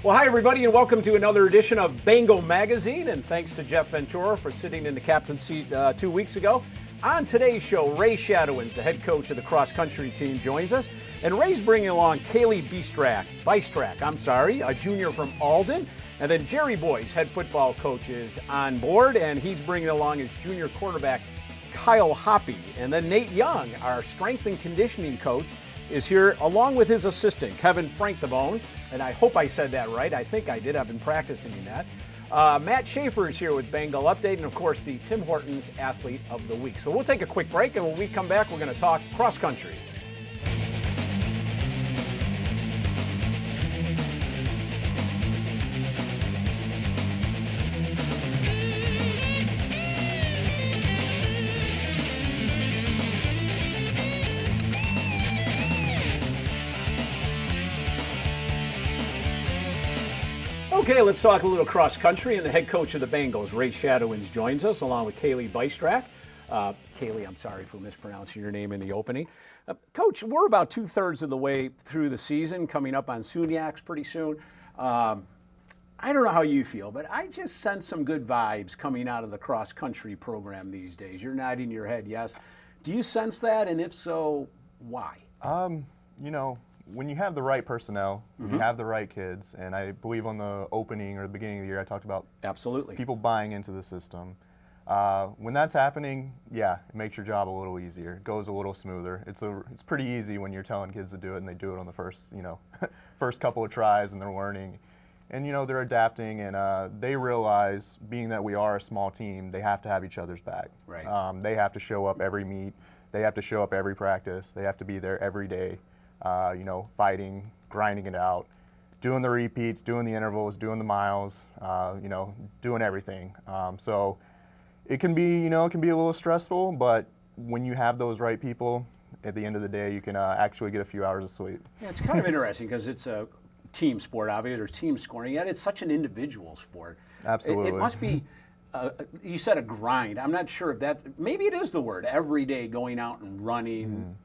Well, hi, everybody, and welcome to another edition of Bengal Magazine. And thanks to Jeff Ventura for sitting in the captain's seat 2 weeks ago. On today's show, Ray Shadowens, the head coach of the cross-country team, joins us. And Ray's bringing along Kayleigh Bystrak, a junior from Alden. And then Jerry Boyce, head football coach, is on board, and he's bringing along his junior quarterback, Kyle Hoppy. And then Nate Young, our strength and conditioning coach, is here along with his assistant, Kevin Phengthavone. And I hope I said that right. I think I did. I've been practicing that. Matt Schaefer is here with Bengal Update, and of course, the Tim Hortons Athlete of the Week. So we'll take a quick break, and when we come back, we're going to talk cross country. Okay, let's talk a little cross country, and the head coach of the Bengals, Ray Shadowens, joins us along with Kayleigh Bystrak. Kayleigh, I'm sorry for mispronouncing your name in the opening. Coach, we're about 2/3 of the way through the season, coming up on SUNY pretty soon. I don't know how you feel, but I just sense some good vibes coming out of the cross country program these days. You're nodding your head, yes. Do you sense that, and if so, why? When you have the right personnel, when you have the right kids, and I believe on the opening or the beginning of the year I talked about absolutely people buying into the system. When that's happening, yeah, it makes your job a little easier. It goes a little smoother. It's pretty easy when you're telling kids to do it and they do it on the first, first couple of tries, and they're learning. And they're adapting, and they realize, being that we are a small team, they have to have each other's back. Right. They have to show up every meet. They have to show up every practice. They have to be there every day. Fighting, grinding it out, doing the repeats, doing the intervals, doing the miles, doing everything. So it can be, a little stressful, but when you have those right people, at the end of the day, you can actually get a few hours of sleep. Yeah, it's kind of interesting because it's a team sport, obviously. There's team scoring, yet it's such an individual sport. Absolutely. It must be, you said a grind. I'm not sure if maybe it is the word, every day going out and running.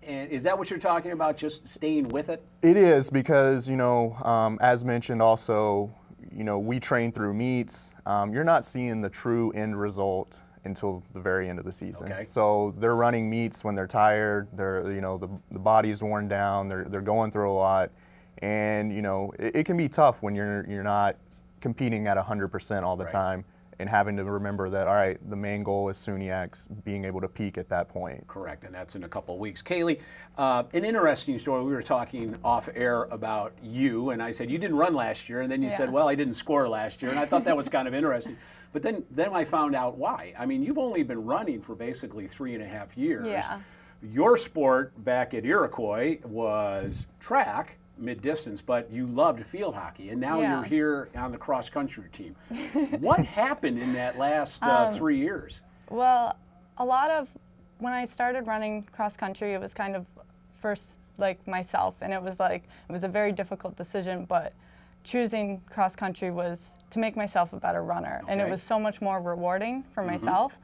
And is that what you're talking about, just staying with it? It is, because, as mentioned also, we train through meets. You're not seeing the true end result until the very end of the season. Okay. So they're running meets when they're tired, they're, the body's worn down, they're going through a lot. And, it can be tough when you're not competing at 100% all the time, and having to remember that, all right, the main goal is SUNY, being able to peak at that point. Correct, and that's in a couple of weeks. Kayleigh, an interesting story. We were talking off air about you, and I said, you didn't run last year, and then you said, well, I didn't score last year, and I thought that was kind of interesting. But then I found out why. I mean, you've only been running for basically 3.5 years. Yeah. Your sport back at Iroquois was track, mid-distance, but you loved field hockey, and now you're here on the cross-country team. What happened in that last 3 years? Well, when I started running cross-country, it was kind of first like myself, and it was a very difficult decision, but choosing cross-country was to make myself a better runner, and it was so much more rewarding for myself.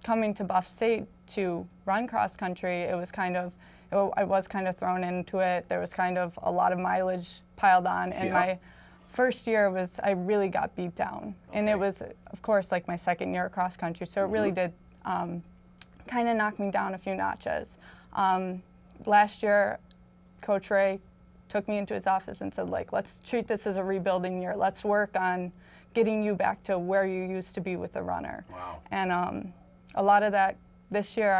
Coming to Buff State to run cross-country, it was I was kind of thrown into it. There was kind of a lot of mileage piled on, and my first year I really got beat down. And it was, of course, like my second year at cross country, so it really did kind of knock me down a few notches. Last year, Coach Ray took me into his office and said, let's treat this as a rebuilding year. Let's work on getting you back to where you used to be with the runner. Wow. And a lot of that this year,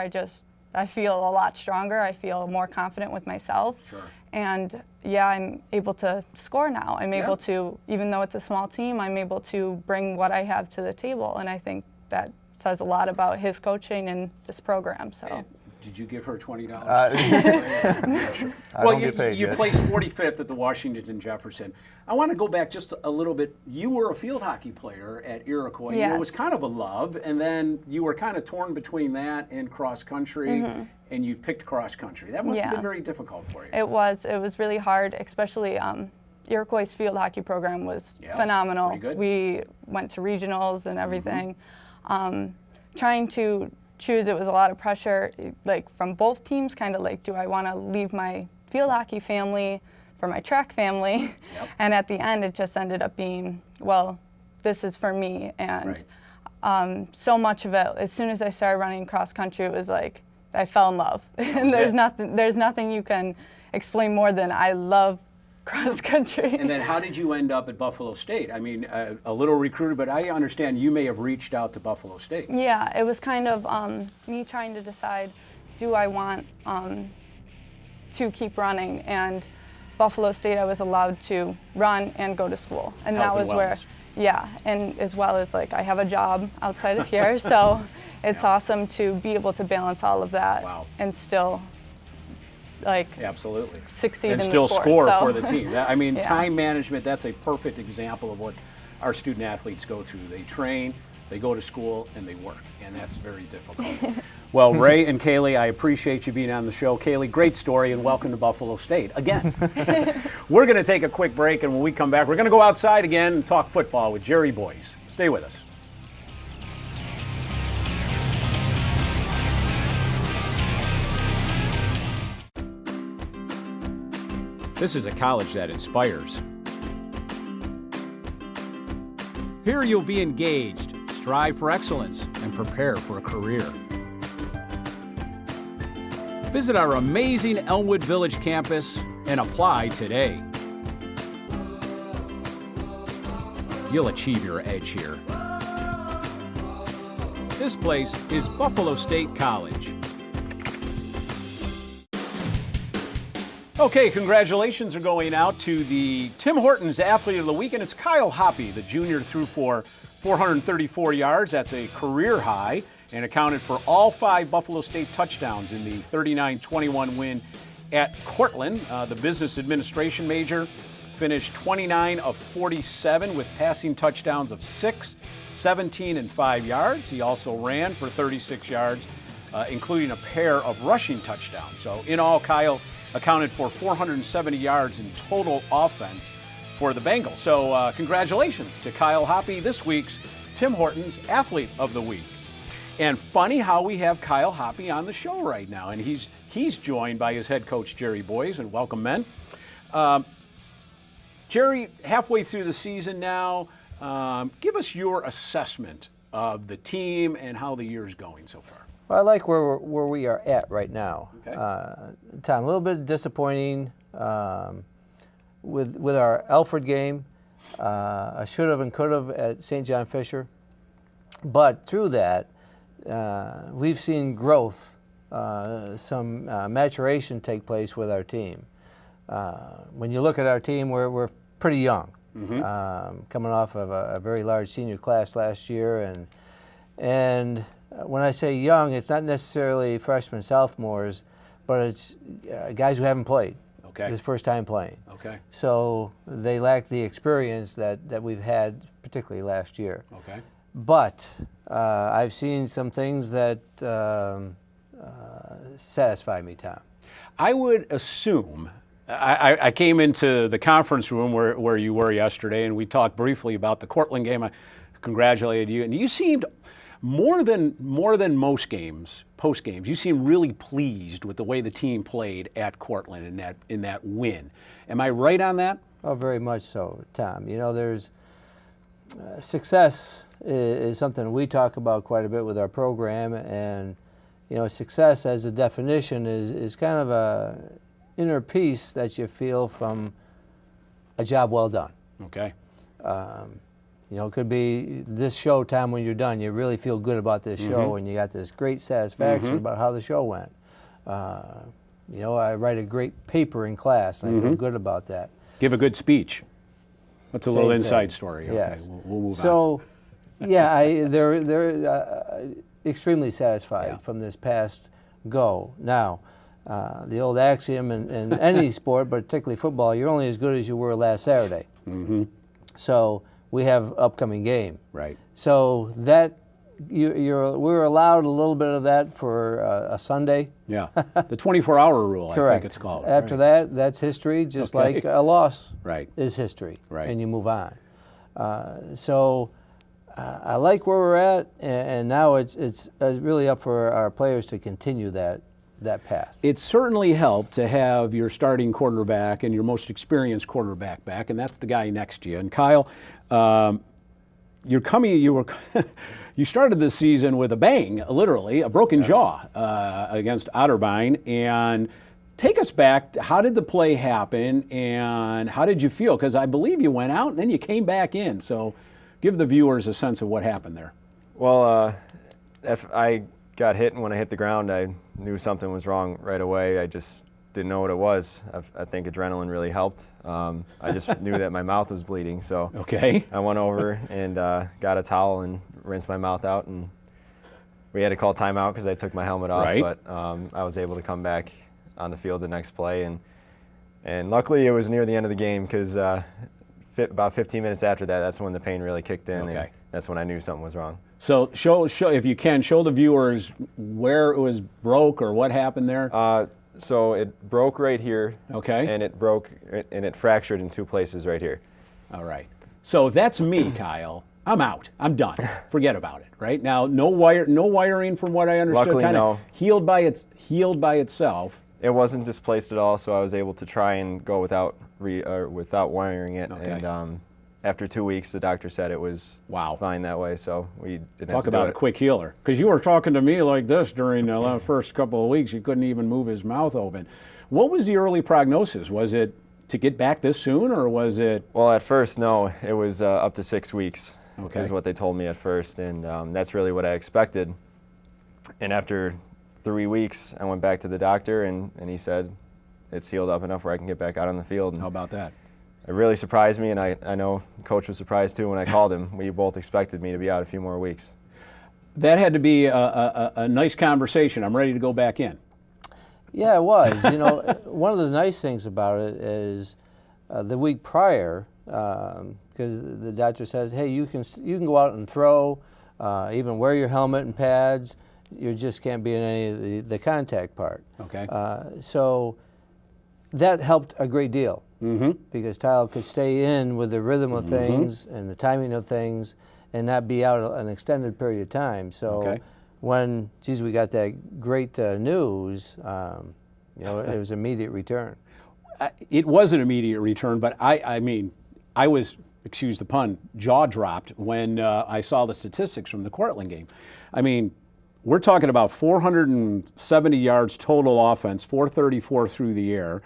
I feel a lot stronger. I feel more confident with myself. Sure. And I'm able to score now. I'm able to, even though it's a small team, I'm able to bring what I have to the table. And I think that says a lot about his coaching and this program. So. And did you give her $20? I don't get paid you yet. placed 45th at the Washington and Jefferson. I want to go back just a little bit. You were a field hockey player at Iroquois. Yes. It was kind of a love, and then you were kind of torn between that and cross country, and you picked cross country. That must have been very difficult for you. It was really hard, especially Iroquois' field hockey program was phenomenal. Pretty good. We went to regionals and everything. Trying to choose, it was a lot of pressure, from both teams, kind of do I want to leave my field hockey family for my track family. Yep. And at the end, it just ended up being, well, this is for me. And so much of it, as soon as I started running cross country, it was like I fell in love. And there's nothing you can explain more than I love cross country. And then how did you end up at Buffalo State? I mean, a little recruiter, but I understand you may have reached out to Buffalo State. Yeah, it was kind of me trying to decide, do I want to keep running? And Buffalo State, I was allowed to run and go to school. And Health that and was where, wellness. yeah, and as well as like I have a job outside of here, so it's awesome to be able to balance all of that and still like Absolutely. succeed and in still the sport, score so. for the team. I mean, Yeah. time management, that's a perfect example of what our student athletes go through. They train, they go to school, and they work, and that's very difficult. Well, Ray and Kayleigh, I appreciate you being on the show. Kayleigh, great story, and welcome to Buffalo State again. We're going to take a quick break, and when we come back, we're going to go outside again and talk football with Jerry Boyes. Stay with us. This is a college that inspires. Here you'll be engaged, strive for excellence, and prepare for a career. Visit our amazing Elmwood Village campus and apply today. You'll achieve your edge here. This place is Buffalo State College. Okay, congratulations are going out to the Tim Hortons Athlete of the Week, and it's Kyle Hoppy, the junior, threw for 434 yards. That's a career high, and accounted for all 5 Buffalo State touchdowns in the 39-21 win at Cortland. The business administration major finished 29 of 47 with passing touchdowns of 6, 17, and 5 yards. He also ran for 36 yards, including a pair of rushing touchdowns. So in all, Kyle accounted for 470 yards in total offense for the Bengals. So congratulations to Kyle Hoppy, this week's Tim Hortons Athlete of the Week. And funny how we have Kyle Hoppy on the show right now, and he's joined by his head coach, Jerry Boyes, and welcome, men. Jerry, halfway through the season now, give us your assessment of the team and how the year's going so far. Well, I like where we are at right now. Okay. Tom, a little bit disappointing with our Alfred game. I should have and could have at St. John Fisher. But through that, we've seen growth, some maturation take place with our team. When you look at our team, we're pretty young, coming off of a very large senior class last year, and when I say young, it's not necessarily freshmen, sophomores, but it's guys who haven't played. Okay. This first time playing. Okay. So they lack the experience that we've had, particularly last year. Okay. But I've seen some things that satisfy me, Tom. I would assume, I came into the conference room where you were yesterday, and we talked briefly about the Cortland game. I congratulated you, and you seemed more than most games, post games, you seem really pleased with the way the team played at Cortland in that win. Am I right on that? Oh, very much so, Tom. You know, there's success is something we talk about quite a bit with our program, and you know, success as a definition is kind of a inner peace that you feel from a job well done. Okay. You know, it could be this show time when you're done, you really feel good about this show and you got this great satisfaction about how the show went. You know, I write a great paper in class and I feel good about that. Give a good speech. That's a Same little thing. inside story. Okay, Yes. we'll move on. So, yeah, they're extremely satisfied from this past go. Now, the old axiom in any sport, but particularly football, you're only as good as you were last Saturday. So we have upcoming game. Right. So that we're allowed a little bit of that for a Sunday. Yeah. The 24-hour rule, Correct. I think it's called. After that, that's history, just Okay. like a loss Right. is history. Right. And you move on. So I like where we're at, and now it's really up for our players to continue that that path. It certainly helped to have your starting quarterback and your most experienced quarterback back, and that's the guy next to you. And Kyle, you started this season with a bang, literally, a broken jaw against Otterbein. And take us back, how did the play happen and how did you feel? Because I believe you went out and then you came back in. So give the viewers a sense of what happened there. Well, if I got hit, and when I hit the ground, I knew something was wrong right away. I just didn't know what it was. I think adrenaline really helped. I just knew that my mouth was bleeding, so okay. I went over and got a towel and rinsed my mouth out, and we had to call timeout because I took my helmet off. Right. But I was able to come back on the field the next play, and luckily it was near the end of the game because about 15 minutes after that, that's when the pain really kicked in, okay. and that's when I knew something was wrong. So show if you can, show the viewers where it was broke or what happened there. So it broke right here. Okay. And it broke and it fractured in 2 places right here. All right. So if that's me, Kyle, I'm out. I'm done. Forget about it. Right now, no wiring from what I understood. Luckily, kind no. Healed by itself. It wasn't displaced at all, so I was able to try and go without wiring it. Okay. And after 2 weeks, the doctor said it was fine that way, so we didn't have Talk to do about it. a quick healer. Because you were talking to me like this during the first couple of weeks. You couldn't even move his mouth open. What was the early prognosis? Was it to get back this soon, or was it? Well, at first, no. It was up to 6 weeks Okay. is what they told me at first, and that's really what I expected. And after 3 weeks, I went back to the doctor, and he said it's healed up enough where I can get back out on the field. And How about that? it really surprised me, and I know Coach was surprised too when I called him. We both expected me to be out a few more weeks. That had to be a nice conversation. I'm ready to go back in. Yeah, it was. You know, one of the nice things about it is the week prior, because the doctor said, hey, you can go out and throw, even wear your helmet and pads. You just can't be in any of the contact part. Okay. So that helped a great deal. Mm-hmm. Because Tyler could stay in with the rhythm of things and the timing of things and not be out an extended period of time. So when, we got that great news, it was immediate return. It was an immediate return, but I mean, I was, excuse the pun, jaw dropped when I saw the statistics from the Cortland game. I mean, we're talking about 470 yards total offense, 434 through the air.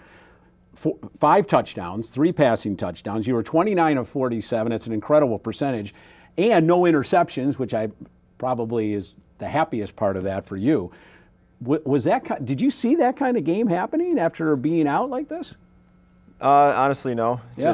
5 touchdowns, 3 passing touchdowns. You were 29 of 47. It's an incredible percentage. And no interceptions, which I probably is the happiest part of that for you. Did you see that kind of game happening after being out like this? Honestly, no. Yeah.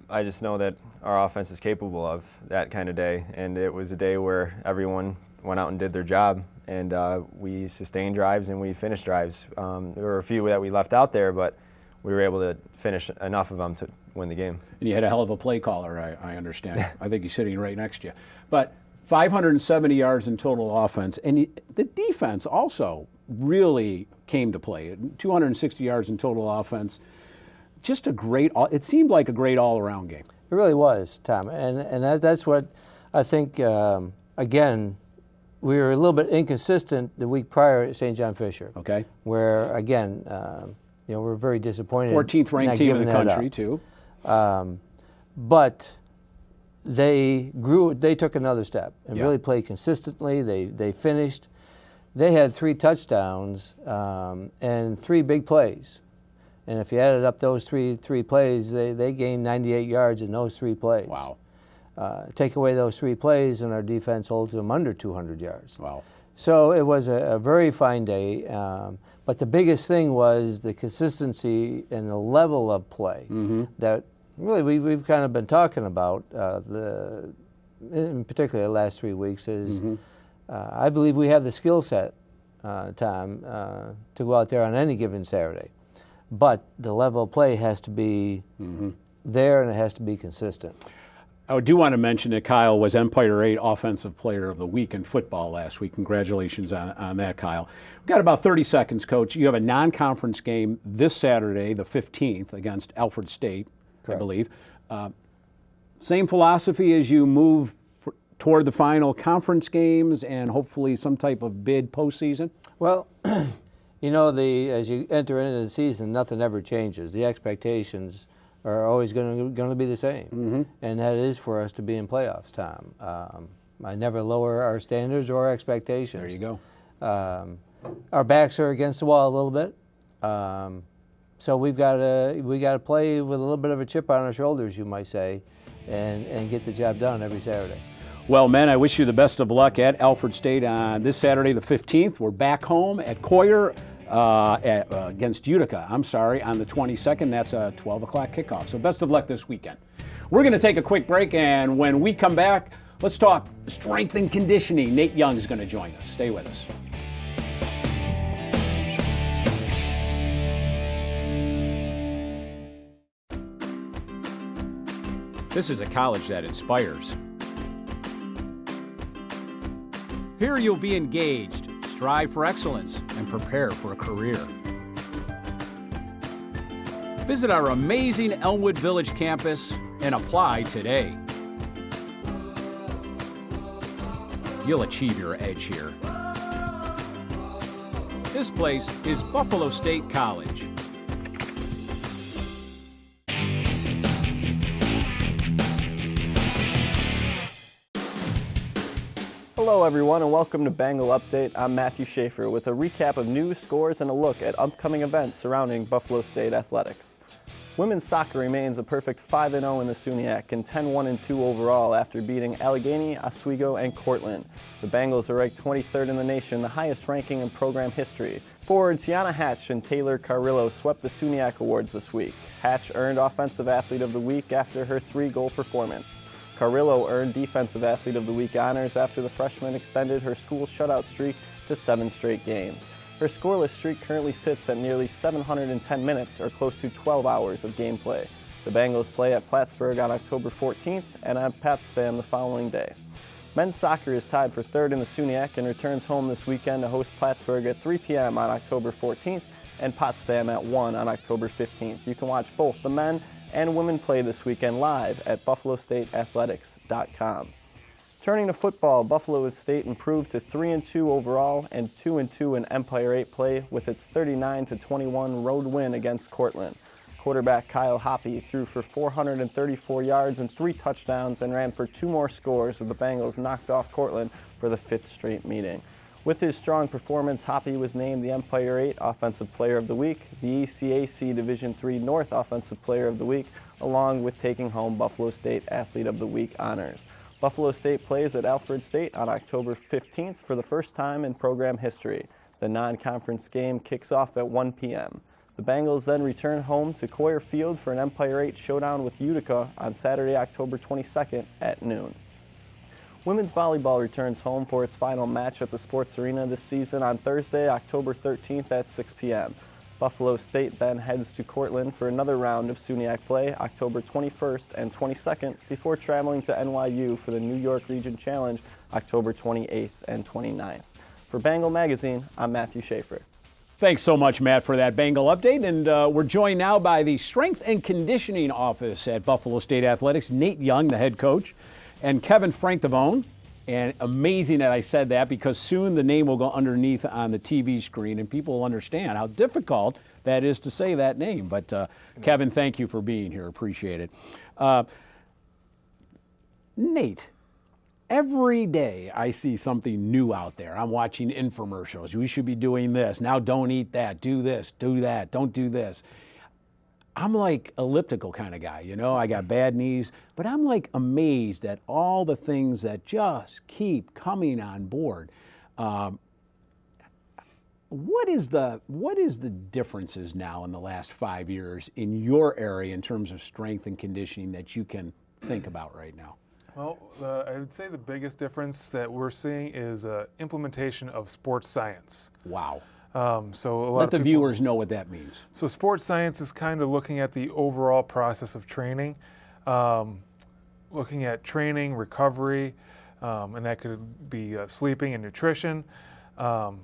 I just know that our offense is capable of that kind of day. And it was a day where everyone went out and did their job. And we sustained drives and we finished drives. There were a few that we left out there, but we were able to finish enough of them to win the game. And you had a hell of a play caller, I understand. I think he's sitting right next to you. But 570 yards in total offense. And the defense also really came to play. 260 yards in total offense. Just it seemed like a great all-around game. It really was, Tom. And that's what I think, again, we were a little bit inconsistent the week prior at St. John Fisher. Okay. Where, again, we're very disappointed. 14th ranked team in the country, too. But they took another step and really played consistently. They finished. They had 3 touchdowns and 3 big plays. And if you added up those three plays, they gained 98 yards in those 3 plays. Wow. Take away those 3 plays, and our defense holds them under 200 yards. Wow. So it was a very fine day. But the biggest thing was the consistency and the level of play that really we've kind of been talking about, in particular the last 3 weeks, is I believe we have the skill set, Tom, to go out there on any given Saturday. But the level of play has to be there, and it has to be consistent. I do want to mention that Kyle was Empire 8 Offensive Player of the Week in football last week. Congratulations on that, Kyle. We've got about 30 seconds, Coach. You have a non-conference game this Saturday, the 15th, against Alfred State, Correct. I believe. Same philosophy as you move toward the final conference games and hopefully some type of bid postseason? Well, You know, as you enter into the season, nothing ever changes. The expectations are always going to be the same, and that is for us to be in playoffs, Tom. I never lower our standards or our expectations. There you go. Our backs are against the wall a little bit, so we got to play with a little bit of a chip on our shoulders, you might say, and get the job done every Saturday. Well, men, I wish you the best of luck at Alfred State on this Saturday, the 15th. We're back home at Koyer against Utica, on the 22nd. That's a 12 o'clock kickoff. So best of luck this weekend. We're going to take a quick break, and when we come back, let's talk strength and conditioning. Nate Young is going to join us. Stay with us. This is a college that inspires. Here you'll be engaged, strive for excellence, and prepare for a career. Visit our amazing Elmwood Village campus and apply today. You'll achieve your edge here. This place is Buffalo State College. Hello everyone and welcome to Bengal Update. I'm Matthew Schaefer with a recap of news, scores, and a look at upcoming events surrounding Buffalo State athletics. Women's soccer remains a perfect 5-0 in the SUNY and 10-1-2 overall after beating Allegheny, Oswego, and Cortland. The Bengals are ranked 23rd in the nation, the highest ranking in program history. Forwards Tiana Hatch and Taylor Carrillo swept the SUNY Awards this week. Hatch earned Offensive Athlete of the Week after her 3-goal performance. Carrillo earned Defensive Athlete of the Week honors after the freshman extended her school shutout streak to 7 straight games. Her scoreless streak currently sits at nearly 710 minutes, or close to 12 hours of gameplay. The Bengals play at Plattsburgh on October 14th and at Potsdam the following day. Men's soccer is tied for 3rd in the SUNY and returns home this weekend to host Plattsburgh at 3 p.m. on October 14th and Potsdam at 1 on October 15th. You can watch both the men and women play this weekend live at buffalostateathletics.com. Turning to football, Buffalo State improved to 3-2 overall and 2-2 in Empire 8 play with its 39-21 road win against Cortland. Quarterback Kyle Hoppy threw for 434 yards and 3 touchdowns and ran for 2 more scores as the Bengals knocked off Cortland for the 5th straight meeting. With his strong performance, Hoppy was named the Empire 8 Offensive Player of the Week, the ECAC Division III North Offensive Player of the Week, along with taking home Buffalo State Athlete of the Week honors. Buffalo State plays at Alfred State on October 15th for the first time in program history. The non-conference game kicks off at 1 p.m. The Bengals then return home to Koyer Field for an Empire 8 showdown with Utica on Saturday, October 22nd at noon. Women's volleyball returns home for its final match at the Sports Arena this season on Thursday, October 13th at 6 p.m. Buffalo State then heads to Cortland for another round of SUNY play October 21st and 22nd before traveling to NYU for the New York Region Challenge October 28th and 29th. For Bengal Magazine, I'm Matthew Schaefer. Thanks so much, Matt, for that Bengal update. And we're joined now by the Strength and Conditioning Office at Buffalo State Athletics, Nate Young, the head coach, and Kevin Phengthavone. And amazing that I said that because soon the name will go underneath on the TV screen and people will understand how difficult that is to say that name. But Kevin, thank you for being here. Appreciate it. Nate, every day I see something new out there. I'm watching infomercials. We should be doing this. Now don't eat that. Do this. Do that. Don't do this. I'm like elliptical kind of guy, you know, I got bad knees, but I'm like amazed at all the things that just keep coming on board. What is the differences now in the last 5 years in your area in terms of strength and conditioning that you can think about right now? Well, I would say the biggest difference that we're seeing is implementation of sports science. Wow. So a lot Let the of people, viewers know what that means. So sports science is kind of looking at the overall process of training, looking at training, recovery, and that could be sleeping and nutrition at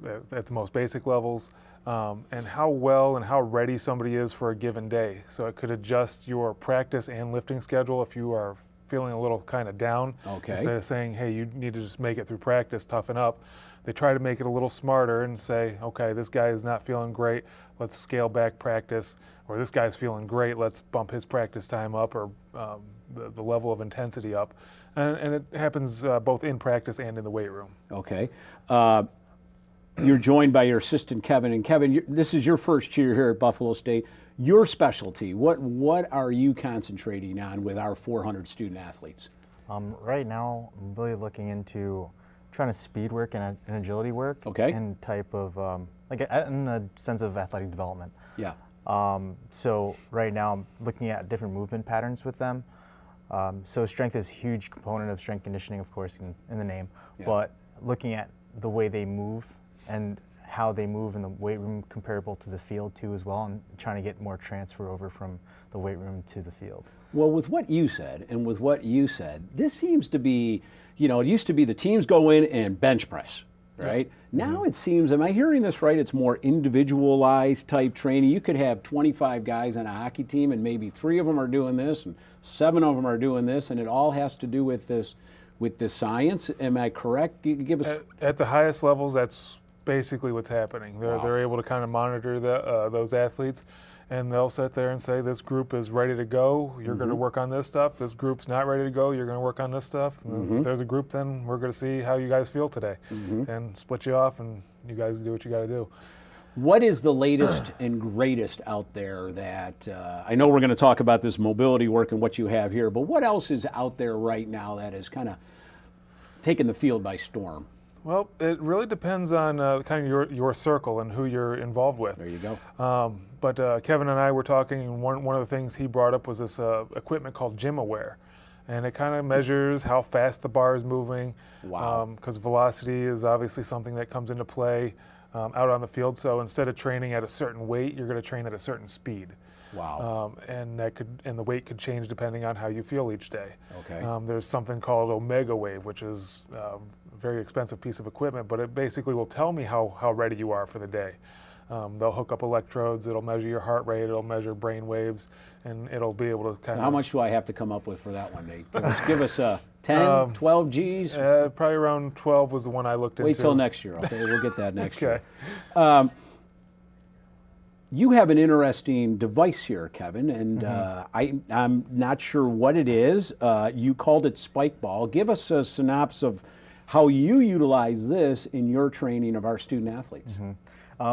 the most basic levels, and how well and how ready somebody is for a given day. So it could adjust your practice and lifting schedule if you are feeling a little kind of down, Okay. instead of saying, hey, you need to just make it through practice, toughen up, they try to make it a little smarter and say, okay, this guy is not feeling great, let's scale back practice, or this guy's feeling great, let's bump his practice time up, or the level of intensity up. And it happens both in practice and in the weight room. Okay. You're joined by your assistant, Kevin. And Kevin, this is your first year here at Buffalo State. Your specialty, what are you concentrating on with our 400 student athletes? Right now, I'm really looking into trying to speed work and agility work. Okay. And type of, in a sense of athletic development. Yeah. So right now, I'm looking at different movement patterns with them. So strength is a huge component of strength conditioning, of course, in the name. Yeah. But looking at the way they move and how they move in the weight room comparable to the field too as well, and trying to get more transfer over from the weight room to the field. Well, with what you said and with what you said, this seems to be, it used to be the teams go in and bench press, right? Now it seems, am I hearing this right? It's more individualized type training. You could have 25 guys on a hockey team and maybe 3 of them are doing this and 7 of them are doing this, and it all has to do with this science. Am I correct? You give us At the highest levels, that's basically what's happening. They're able to kind of monitor those athletes, and they'll sit there and say, this group is ready to go, you're going to work on this stuff. This group's not ready to go, you're going to work on this stuff. If there's a group, then we're going to see how you guys feel today, and split you off, and you guys do what you got to do. What is the latest and greatest out there that, I know we're going to talk about this mobility work and what you have here, but what else is out there right now that is kind of taking the field by storm? Well, it really depends on kind of your circle and who you're involved with. There you go. But Kevin and I were talking, and one of the things he brought up was this equipment called Gym Aware. And it kind of measures how fast the bar is moving. Wow. Because velocity is obviously something that comes into play out on the field. So instead of training at a certain weight, you're going to train at a certain speed. Wow. And the weight could change depending on how you feel each day. Okay. There's something called Omega Wave, which is a very expensive piece of equipment, but it basically will tell me how ready you are for the day. They'll hook up electrodes, it'll measure your heart rate, it'll measure brain waves, and it'll be able to kind of... How much do I have to come up with for that one, Nate? Give us 10, 12 G's? Probably around 12 was the one I looked into. Wait till next year, okay? We'll get that next Okay. year. You have an interesting device here, Kevin, and I'm not sure what it is. You called it Spike Ball. Give us a synopsis of how you utilize this in your training of our student athletes.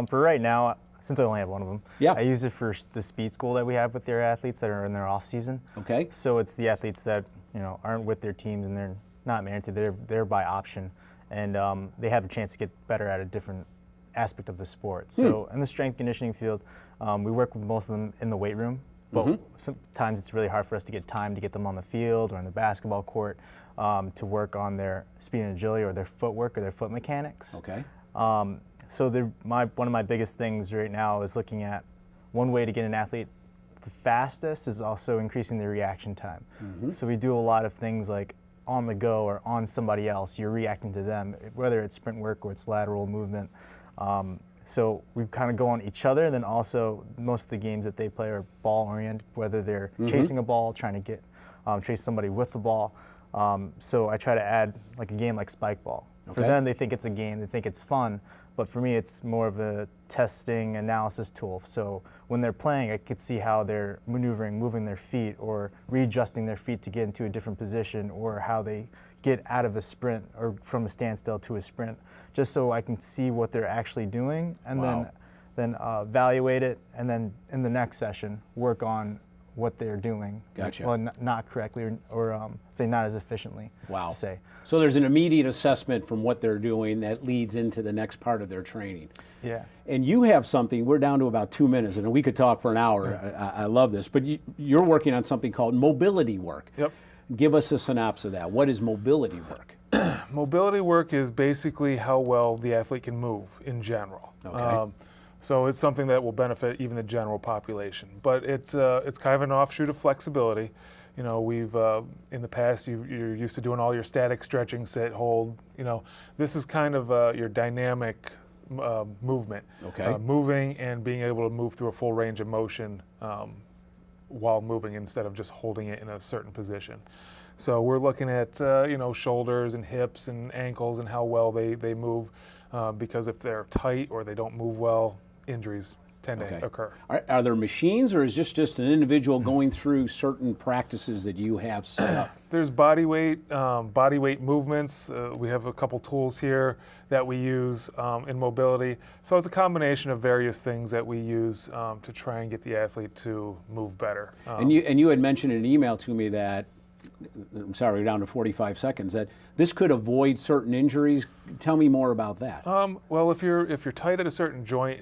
For right now, since I only have one of them, Yeah. I use it for the speed school that we have with their athletes that are in their off season. Okay. So it's the athletes that aren't with their teams and they're not mandated. They're there by option, and they have a chance to get better at a different aspect of the sport. So in the strength conditioning field, we work with most of them in the weight room, but sometimes it's really hard for us to get time to get them on the field or on the basketball court to work on their speed and agility or their footwork or their foot mechanics. Okay. So one of my biggest things right now is looking at one way to get an athlete the fastest is also increasing their reaction time. So we do a lot of things like on the go or on somebody else, you're reacting to them, whether it's sprint work or it's lateral movement. So we kind of go on each other, and then also most of the games that they play are ball oriented, whether they're chasing a ball, trying to get chase somebody with the ball. So I try to add like a game like Spike Ball. For them, they think it's a game, they think it's fun, but for me, it's more of a testing analysis tool. So when they're playing, I could see how they're maneuvering, moving their feet, or readjusting their feet to get into a different position, or how they get out of a sprint or from a standstill to a sprint, just so I can see what they're actually doing, and then evaluate it, and then in the next session work on what they're doing. Gotcha. Well, not correctly, or say not as efficiently. Wow. To say. So there's an immediate assessment from what they're doing that leads into the next part of their training. Yeah. And you have something, we're down to about 2 minutes, and we could talk for an hour. I love this, but you're working on something called mobility work. Yep. Give us a synopsis of that. What is mobility work? Mobility work is basically how well the athlete can move in general. Okay. So it's something that will benefit even the general population. But it's kind of an offshoot of flexibility. You know, we've in the past you're used to doing all your static stretching, sit, hold. You know, this is kind of your dynamic movement. Okay. Moving and being able to move through a full range of motion while moving instead of just holding it in a certain position. So we're looking at shoulders and hips and ankles and how well they move, because if they're tight or they don't move well, injuries tend to occur. Are there machines, or is this just an individual going through certain practices that you have set up? There's body weight movements. We have a couple tools here that we use in mobility. So it's a combination of various things that we use to try and get the athlete to move better. And you had mentioned in an email to me that, I'm sorry, we're down to 45 seconds, that this could avoid certain injuries. Tell me more about that. Well, if you're tight at a certain joint,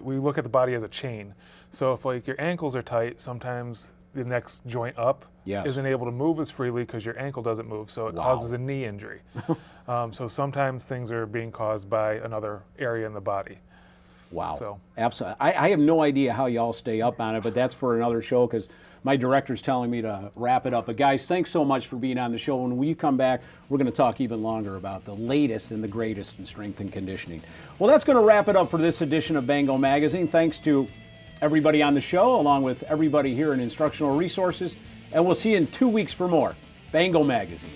we look at the body as a chain. So if like your ankles are tight, sometimes the next joint up isn't able to move as freely because your ankle doesn't move, so it causes a knee injury. So sometimes things are being caused by another area in the body. Wow. So. Absolutely. I have no idea how y'all stay up on it, but that's for another show because my director's telling me to wrap it up. But guys, thanks so much for being on the show. When we come back, we're going to talk even longer about the latest and the greatest in strength and conditioning. Well, that's going to wrap it up for this edition of Bengal Magazine. Thanks to everybody on the show, along with everybody here in Instructional Resources. And we'll see you in 2 weeks for more Bengal Magazine.